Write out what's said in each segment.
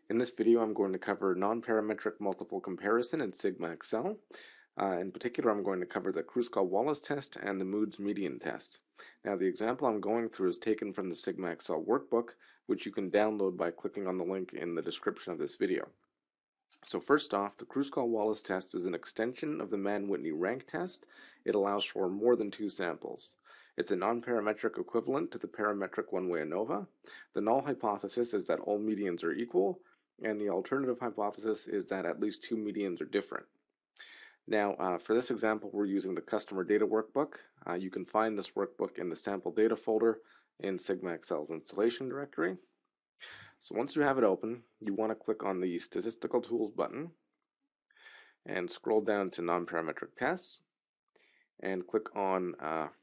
In this video, I'm going to cover nonparametric multiple comparison in SigmaXL. In particular, I'm going to cover the Kruskal-Wallis test and the Moods median test. Now, the example I'm going through is taken from the SigmaXL workbook, which you can download by clicking on the link in the description of this video. So first off, the Kruskal-Wallis test is an extension of the Mann-Whitney rank test. It allows for more than two samples. It's a nonparametric equivalent to the parametric one-way ANOVA. The null hypothesis is that all medians are equal, and the alternative hypothesis is that at least two medians are different. Now, for this example, we're using the customer data workbook. You can find this workbook in the sample data folder in SigmaXL's installation directory. So once you have it open, you want to click on the Statistical Tools button and scroll down to Nonparametric Tests and click on,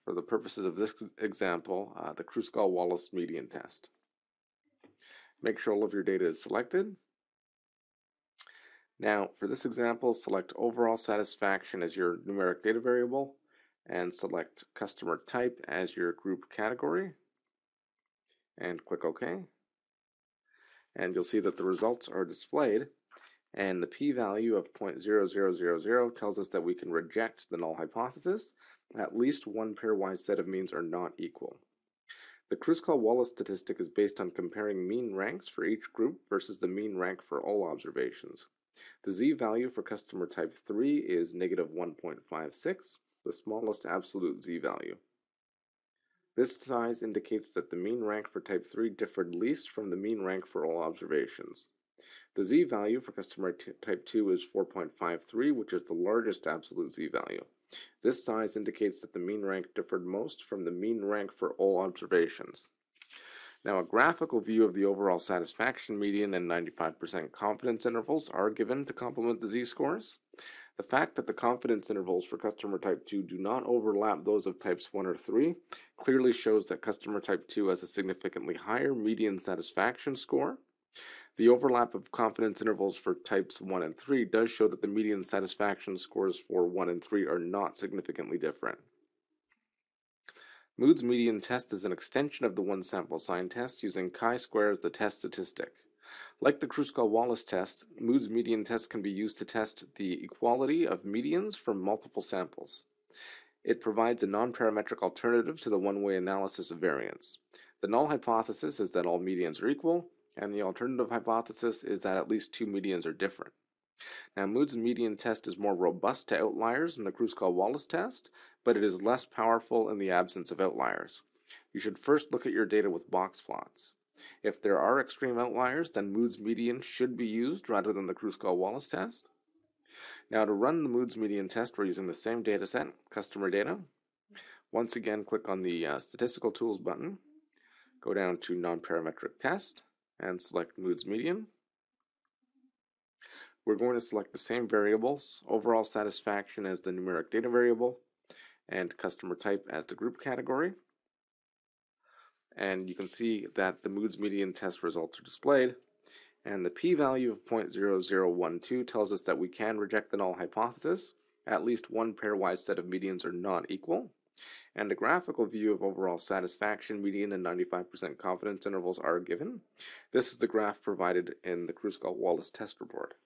for the purposes of this example, the Kruskal-Wallis median test. Make sure all of your data is selected. Now, for this example, select Overall Satisfaction as your numeric data variable and select Customer Type as your group category and click OK. And you'll see that the results are displayed, and the p-value of 0.0000 tells us that we can reject the null hypothesis. At least one pairwise set of means are not equal. The Kruskal-Wallis statistic is based on comparing mean ranks for each group versus the mean rank for all observations. The z-value for customer type 3 is negative 1.56, the smallest absolute z-value. This size indicates that the mean rank for type 3 differed least from the mean rank for all observations. The z-value for customer type 2 is 4.53, which is the largest absolute z-value. This size indicates that the mean rank differed most from the mean rank for all observations. Now, a graphical view of the overall satisfaction median and 95% confidence intervals are given to complement the z-scores. The fact that the confidence intervals for customer type 2 do not overlap those of types 1 or 3 clearly shows that customer type 2 has a significantly higher median satisfaction score. The overlap of confidence intervals for types 1 and 3 does show that the median satisfaction scores for 1 and 3 are not significantly different. Moods median test is an extension of the one sample sign test using chi-square as the test statistic. Like the Kruskal-Wallis test, Moods median test can be used to test the equality of medians from multiple samples. It provides a nonparametric alternative to the one-way analysis of variance. The null hypothesis is that all medians are equal, and the alternative hypothesis is that at least two medians are different. Now, Moods median test is more robust to outliers than the Kruskal-Wallis test, but it is less powerful in the absence of outliers. You should first look at your data with box plots. If there are extreme outliers, then Moods median should be used rather than the Kruskal-Wallis test. Now, to run the Moods median test, we're using the same data set, customer data. Once again, click on the Statistical Tools button, go down to Nonparametric Test, and select Moods median. We're going to select the same variables, overall satisfaction as the numeric data variable, and customer type as the group category. And you can see that the Moods median test results are displayed, and the p-value of 0.0012 tells us that we can reject the null hypothesis. At least one pairwise set of medians are not equal, and a graphical view of overall satisfaction median and 95% confidence intervals are given. This is the graph provided in the Kruskal-Wallis test report.